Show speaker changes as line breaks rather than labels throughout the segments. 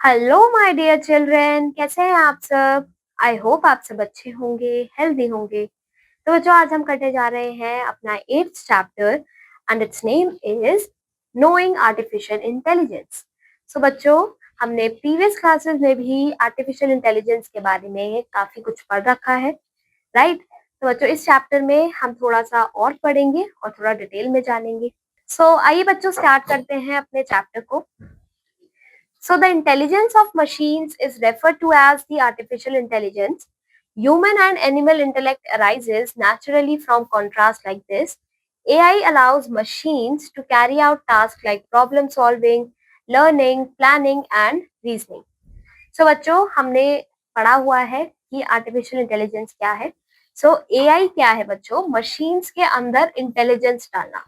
Hello my dear children, कैसे हैं आप सब। आई होप आप सब अच्छे होंगे, हेल्दी होंगे। तो बच्चों, आज हम करने जा रहे हैं अपना 8th chapter and its name is knowing artificial intelligence. So बच्चों, हमने प्रीवियस क्लासेस में भी आर्टिफिशियल इंटेलिजेंस के बारे में काफी कुछ पढ़ रखा है, राइट। तो बच्चों, इस चैप्टर में हम थोड़ा सा और पढ़ेंगे और थोड़ा डिटेल में जानेंगे। सो आइए बच्चों, स्टार्ट करते हैं अपने चैप्टर को। So the intelligence of machines is referred to as the artificial intelligence. Human and animal intellect arises naturally from contrast like this. AI allows machines to carry out tasks like problem solving, learning, planning and reasoning. So बच्चों, हमने पढ़ा हुआ है कि artificial intelligence क्या है। सो AI क्या है बच्चों? मशीन्स के अंदर इंटेलिजेंस डालना।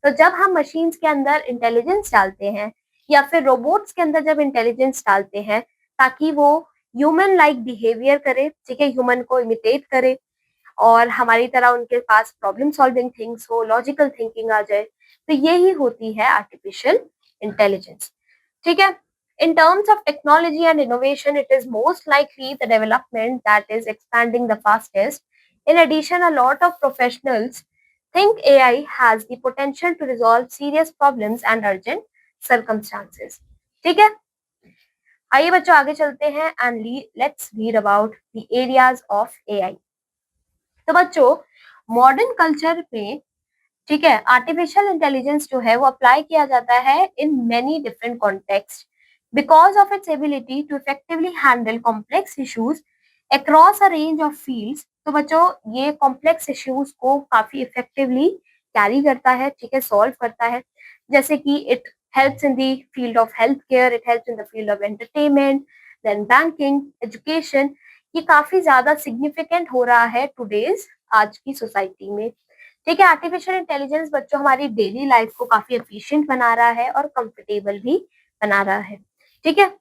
तो जब हम मशीन्स के अंदर इंटेलिजेंस डालते हैं या फिर रोबोट्स के अंदर जब इंटेलिजेंस डालते हैं ताकि वो ह्यूमन लाइक बिहेवियर करे, ठीक है, ह्यूमन को इमिटेट करे और हमारी तरह उनके पास प्रॉब्लम सॉल्विंग थिंग्स हो, लॉजिकल थिंकिंग आ जाए, तो यही होती है आर्टिफिशियल इंटेलिजेंस, ठीक है। In terms of technology and innovation, it is most likely the development that is expanding the fastest. In addition, a lot of professionals think AI has the potential to resolve serious problems and urgent circumstances. ठीक है, आइए बच्चों आगे चलते हैं and let's read about the areas of AI. तो बच्चों, modern culture में, ठीक है, आर्टिफिशियल इंटेलिजेंस जो है वो अप्लाई किया जाता है in many different context because of its ability to effectively handle complex issues across a range of fields. तो बच्चों, ये कॉम्प्लेक्स इश्यूज को काफी इफेक्टिवली कैरी करता है, ठीक है, सॉल्व करता है। जैसे कि it helps in the field of health care, it helps in the field of entertainment, then banking, education. ये काफी ज्यादा सिग्निफिकेंट हो रहा है टुडेज, आज की सोसाइटी में, ठीक है। आर्टिफिशियल इंटेलिजेंस बच्चों हमारी डेली लाइफ को काफी एफिशिएंट बना रहा है और कंफर्टेबल भी बना रहा है, ठीक है।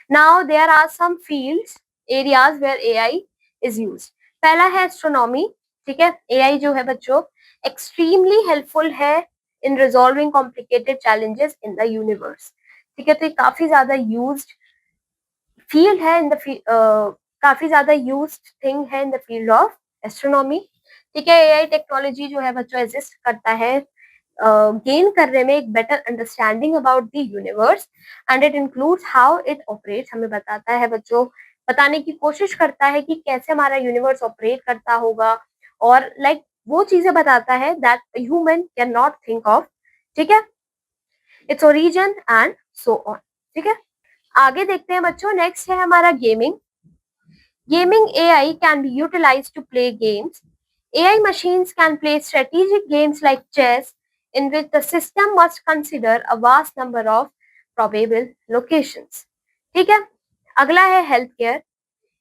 Now there are some fields, areas where AI is used. पहला है एस्ट्रोनॉमी, ठीक है। एआई जो है बच्चों एक्सट्रीमली हेल्पफुल है in resolving complicated challenges in the universe, ठीक है। तो ये काफी ज्यादा यूज्ड फील्ड है इन द काफी ज्यादा यूज्ड थिंग है इन द फील्ड ऑफ एस्ट्रोनॉमी, ठीक है। एआई टेक्नोलॉजी जो है बच्चों एग्जिस्ट करता है गेन करने में एक better understanding about the universe and it includes how it operates. हमें बताता है बच्चों, बताने की कोशिश करता है कि कैसे हमारा यूनिवर्स ऑपरेट करता होगा और लाइक वो चीजें बताता है that human can not think of, ठीक है, its origin and so on, ठीक है। आगे देखते हैं बच्चों, नेक्स्ट है हमारा gaming. Gaming AI can be utilized to play games. AI machines can play strategic games like chess, in which the system must consider a vast number of probable locations. ठीक है, अगला है health care.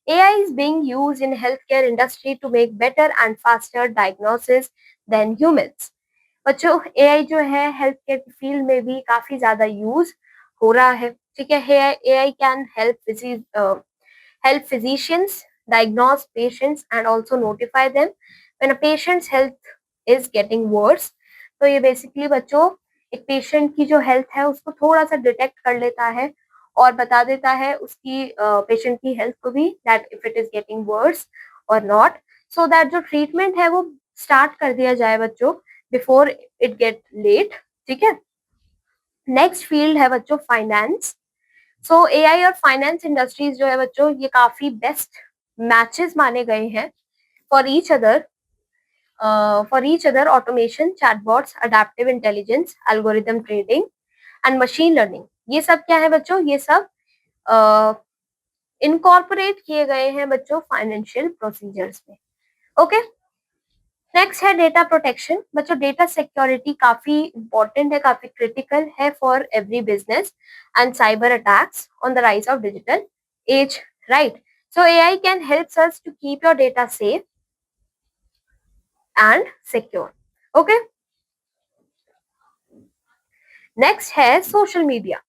AI is being used in healthcare industry to make better and faster diagnosis than humans. बच्चों, AI जो है health care की field में भी काफी ज्यादा यूज हो रहा है, ठीक है। AI can help physicians diagnose patients and also notify them when a patient's health is getting worse. तो ये बेसिकली बच्चों एक पेशेंट की जो हेल्थ है उसको थोड़ा सा डिटेक्ट कर लेता है और बता देता है उसकी पेशेंट की हेल्थ को भी that if it is getting worse और नॉट, सो दैट जो ट्रीटमेंट है वो स्टार्ट कर दिया जाए बच्चों बिफोर इट गेट लेट, ठीक है। नेक्स्ट फील्ड है बच्चों फाइनेंस। सो एआई और फाइनेंस इंडस्ट्रीज जो है बच्चों ये काफी बेस्ट मैचेस माने गए हैं for each other, automation, chatbots, adaptive intelligence, algorithm trading and machine learning. ये सब क्या है बच्चों? ये सब इनकॉर्पोरेट किए गए हैं बच्चों फाइनेंशियल प्रोसीजर्स में, ओके। नेक्स्ट है डेटा प्रोटेक्शन। बच्चों डेटा सिक्योरिटी काफी इंपॉर्टेंट है, काफी क्रिटिकल है for every business and cyber attacks on the rise of digital age, right. So AI can help us to keep your data safe and secure, okay. Next है social media.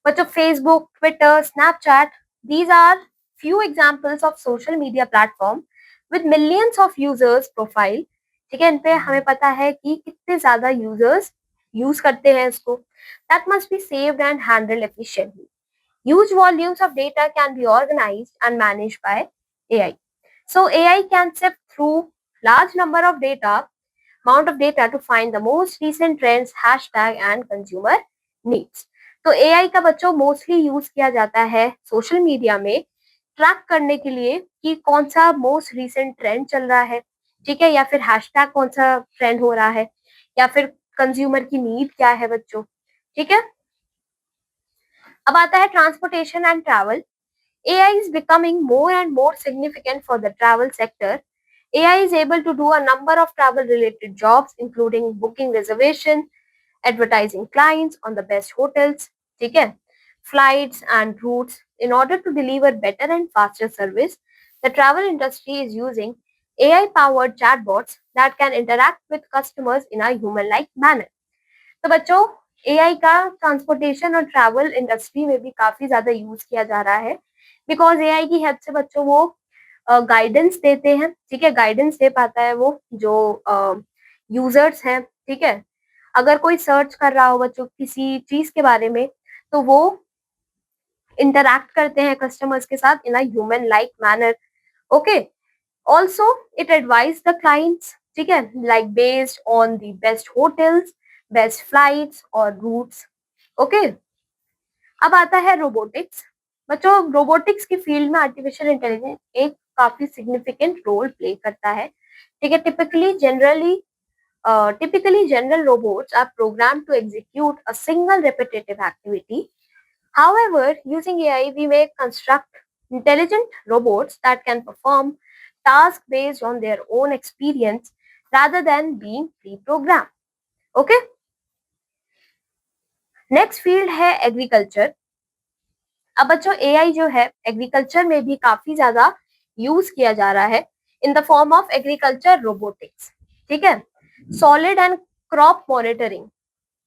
बच्चों Facebook, Twitter, Snapchat, these are few examples of social media platform with millions of users profile, ठीक है। इन पे हमें पता है कि कितने ज्यादा यूजर्स यूज करते हैं इसको, that must be saved and handled efficiently. Huge volumes of data can be organized and managed by AI. So AI can sift through large number of amount of data to find the most recent trends, hashtag and consumer needs. तो AI का बच्चों mostly use किया जाता है social media में track करने के लिए कि कौन सा मोस्ट रीसेंट ट्रेंड चल रहा है, ठीक है, या फिर हैशटैग कौन सा ट्रेंड हो रहा है, या फिर कंज्यूमर की नीड क्या है बच्चों, ठीक है। अब आता है transportation and travel. AI is becoming more and more significant for the travel sector. AI is able to do a number of travel related jobs, including booking reservation, advertising clients on the best hotels, ठीक है, flights and routes. In order to deliver better and faster service, the travel industry is using AI powered chatbots that can interact with customers in a human like manner. तो बच्चों, AI का transportation और travel industry में भी काफी ज्यादा use किया जा रहा है, बिकॉज AI की हेल्प से बच्चों वो गाइडेंस देते हैं, ठीक है, गाइडेंस दे पाता है वो जो यूजर्स हैं, ठीक है। अगर कोई सर्च कर रहा हो बच्चों किसी चीज के बारे में, तो वो इंटरैक्ट करते हैं कस्टमर्स के साथ in a human like manner, okay. Also it advise the clients, ठीक है, like based on the best hotels, best flights और रूट्स, ओके। अब आता है रोबोटिक्स। बच्चों, रोबोटिक्स की फील्ड में आर्टिफिशियल इंटेलिजेंस एक काफी सिग्निफिकेंट रोल प्ले करता है, ठीक है। Typically, general robots are programmed to execute a single repetitive activity. However, using AI, we may construct intelligent robots that can perform tasks based on their own experience rather than being pre-programmed. Okay? Next field है agriculture. अब बच्चों, AI जो है agriculture में भी काफी ज्यादा use किया जा रहा है in the form of agriculture robotics, ठीक है। Solid and crop monitoring,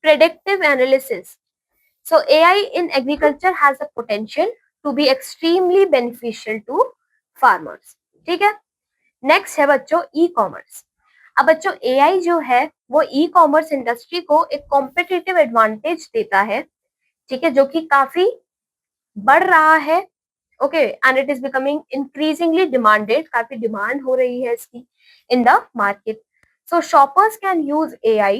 predictive analysis. So AI in agriculture has the potential to be extremely beneficial to farmers. ठीक है। नेक्स्ट है बच्चों ई कॉमर्स। अब बच्चों, AI जो है वो ई कॉमर्स इंडस्ट्री को एक कॉम्पिटिटिव एडवांटेज देता है, ठीक है, जो कि काफी बढ़ रहा है, okay, and it is becoming increasingly demanded, काफी डिमांड हो रही है इसकी in the market. So shoppers can use AI,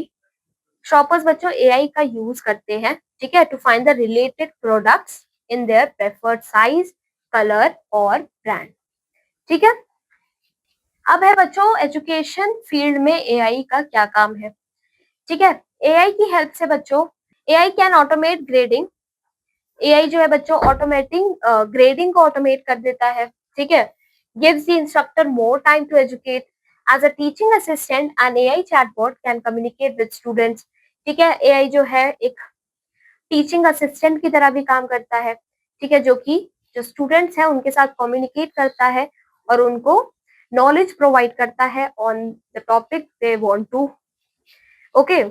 shoppers बच्चों AI का यूज करते हैं, ठीक है, to find the related products in their preferred size, colour और ब्रांड, ठीक है। अब है बच्चों एजुकेशन फील्ड में AI का क्या काम है, ठीक है। AI की हेल्प से बच्चों AI can automate grading. AI जो है बच्चों ऑटोमेटिंग ग्रेडिंग को ऑटोमेट कर देता है, ठीक है। Gives the instructor more time to educate. As a teaching assistant an AI chatbot can communicate with students, ठीक है। AI जो है एक टीचिंग असिस्टेंट की तरह भी काम करता है, ठीक है, जो कि जो स्टूडेंट्स हैं उनके साथ कम्युनिकेट करता है और उनको नॉलेज प्रोवाइड करता है on the topic they want to, okay.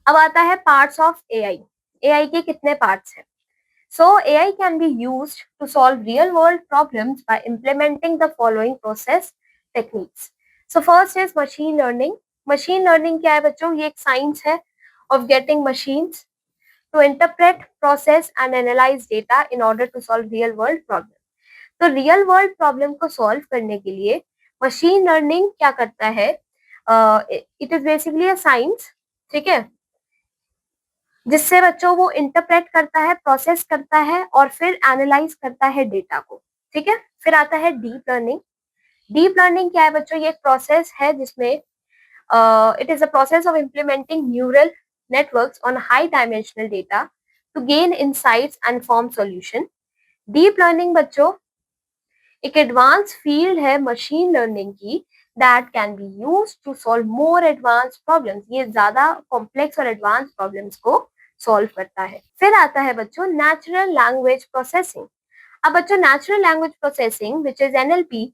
अब आता है पार्ट्स ऑफ AI। AI के कितने पार्ट्स हैं? So AI can be used to solve real world problems by implementing the following process techniques. So first is machine learning. Machine learning क्या है बच्चों? ये एक साइंस है of getting machines to interpret, process and analyze data in order to solve real world problem. तो real world problem को solve करने के लिए machine learning क्या करता है? It is basically a science, ठीक है, जिससे बच्चों वो इंटरप्रेट करता है, प्रोसेस करता है और फिर एनालाइज करता है डेटा को, ठीक है। फिर आता है डीप लर्निंग। डीप लर्निंग क्या है बच्चों? ये एक प्रोसेस है जिसमें it is a process of implementing neural networks on high dimensional data to gain insights and form solution. Deep learning बच्चों एक एडवांस फील्ड है मशीन लर्निंग की that can be used to solve more advance problems. ये ज्यादा complex और advance problems को solve करता है। फिर आता है बच्चों नेचुरल लैंग्वेज प्रोसेसिंग। अब बच्चों natural language processing which is NLP,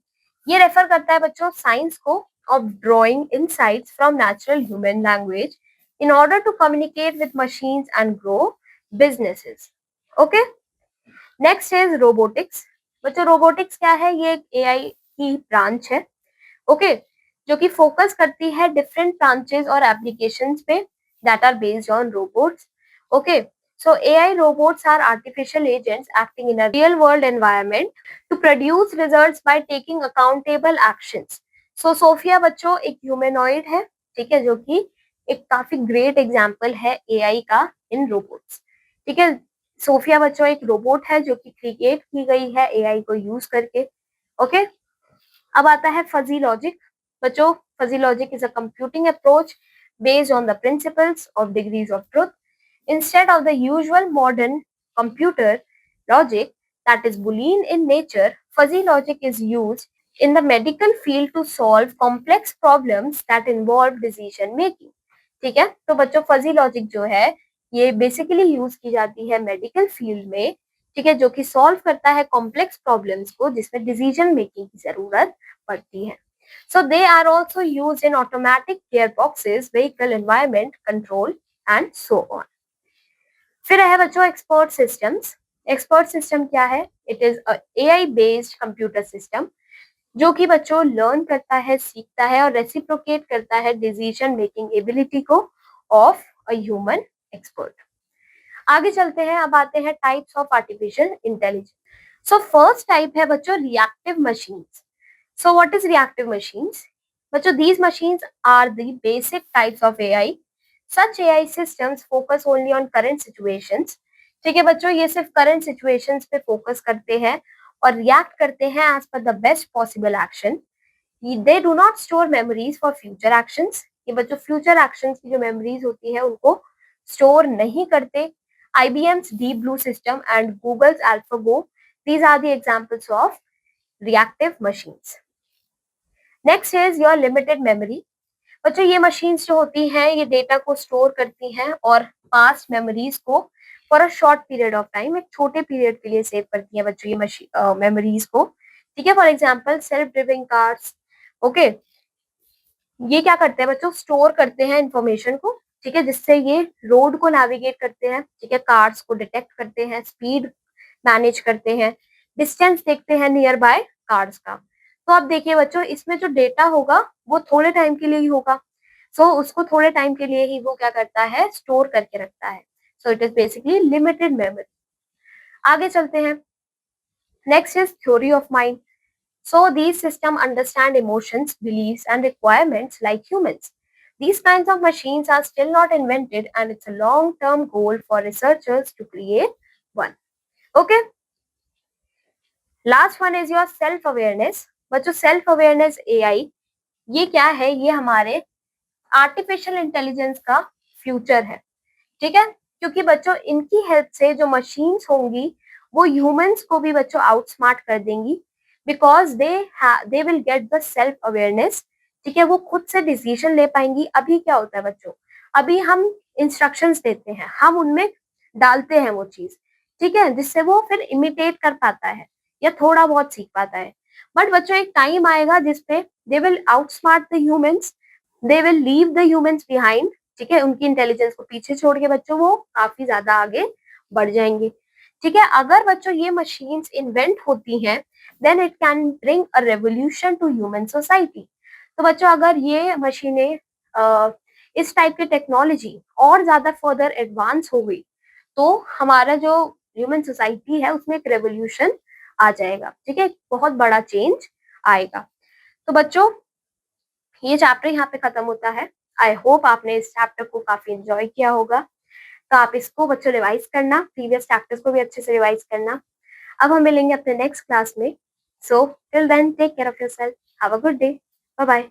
ये रेफर करता है बच्चों साइंस को of drawing insights from natural human language in order to communicate with machines and grow businesses, okay. Next is robotics. बच्चों robotics क्या है? ये एक AI की ब्रांच है, ओके, जो कि फोकस करती है डिफरेंट ब्रांचेस और एप्लीकेशंस पे that are based on robots, okay. So AI robots are artificial agents acting in a real world environment to produce results by taking accountable actions. So Sophia बच्चों एक humanoid है, ठीक है, जो कि एक काफी ग्रेट एग्जाम्पल है एआई का इन रोबोट्स, ठीक है। सोफिया बच्चों एक रोबोट है जो कि क्रिएट की गई है एआई को यूज करके। ओके, अब आता है फजी लॉजिक बच्चों। Fuzzy logic is a computing approach based on the principles of degrees of truth. Instead of the usual modern computer logic that is Boolean in nature, fuzzy logic is used in the medical field to solve complex problems that involve decision making. ठीक है, तो बच्चों fuzzy logic जो है ये basically use की जाती है मेडिकल फील्ड में, ठीक है, जो कि सॉल्व करता है कॉम्प्लेक्स प्रॉब्लम्स को जिसमें डिसीजन मेकिंग की जरूरत पड़ती है। So they are also used in automatic gearboxes, vehicle environment control and so on. फिर है बच्चों एक्सपर्ट सिस्टम्स। एक्सपर्ट सिस्टम क्या है? It is AI based computer system जो कि बच्चों लर्न करता है, सीखता है और रेसिप्रोकेट करता है डिसीजन मेकिंग एबिलिटी को ऑफ अ ह्यूमन एक्सपर्ट। आगे चलते हैं, अब आते हैं types of artificial intelligence. So first type है बच्चों reactive machines. So what is reactive machines? बच्चों these machines are the basic types of AI. Such AI systems focus only on current situations. ठीक है बच्चों, ये सिर्फ current situations पे focus करते हैं और react करते हैं as per the best possible action. They do not store memories for future actions. ये बच्चों future actions की जो memories होती है उनको store नहीं करते। IBM's Deep Blue system and Google's AlphaGo, these are the examples of reactive machines. Next is your limited memory. बच्चों ये मशीन्स जो होती हैं ये डेटा को स्टोर करती हैं और पास्ट मेमोरीज को for a short period of time, एक छोटे पीरियड के लिए सेव करती हैं बच्चों ये मेमोरीज को, ठीक है। For example self driving cars, okay, ये क्या करते हैं बच्चों? स्टोर करते हैं इंफॉर्मेशन को, ठीक है, जिससे ये रोड को नेविगेट करते हैं, ठीक है, कार्स को डिटेक्ट करते हैं, स्पीड मैनेज करते हैं, डिस्टेंस देखते हैं नियर बाय कार्स का। तो अब देखिए बच्चों इसमें जो डेटा होगा वो थोड़े टाइम के लिए ही होगा, सो उसको थोड़े टाइम के लिए ही वो क्या करता है? स्टोर करके रखता है। So it is basically limited memory. आगे चलते हैं, next is theory of mind. So these systems understand emotions, beliefs, and requirements like humans. These kinds of machines are still not invented, and it's a long-term goal for researchers to create one. Okay. Last one is your self-awareness. बच्चों self-awareness AI ये क्या है? ये हमारे artificial intelligence का future है, ठीक है, क्योंकि बच्चों इनकी हेल्प से जो मशीन्स होंगी वो ह्यूमंस को भी बच्चों आउटस्मार्ट कर देंगी, because they will get the self awareness, ठीक है, वो खुद से डिसीजन ले पाएंगी। अभी क्या होता है बच्चों, अभी हम इंस्ट्रक्शंस देते हैं, हम उनमें डालते हैं वो चीज, ठीक है, जिससे वो फिर इमिटेट कर पाता है या थोड़ा बहुत सीख पाता है। बट बच्चों एक टाइम आएगा जिसपे they will outsmart the humans, they will leave the humans behind, ठीक है, उनकी इंटेलिजेंस को पीछे छोड़ के बच्चों वो काफी ज्यादा आगे बढ़ जाएंगे, ठीक है। अगर बच्चों ये मशीन्स इन्वेंट होती हैं then it can bring a revolution to human society. तो बच्चों अगर ये मशीनें इस टाइप की टेक्नोलॉजी और ज्यादा फर्दर एडवांस हो गई तो हमारा जो ह्यूमन सोसाइटी है उसमें एक रेवोल्यूशन आ जाएगा, ठीक है, बहुत बड़ा चेंज आएगा। तो बच्चों ये चैप्टर यहाँ पे खत्म होता है। आई होप आपने इस चैप्टर को काफी एंजॉय किया होगा, तो आप इसको बच्चों रिवाइज करना, प्रीवियस चैप्टर्स को भी अच्छे से रिवाइज करना। अब हम मिलेंगे अपने नेक्स्ट क्लास में। So till then take care of yourself, have a good day, bye bye.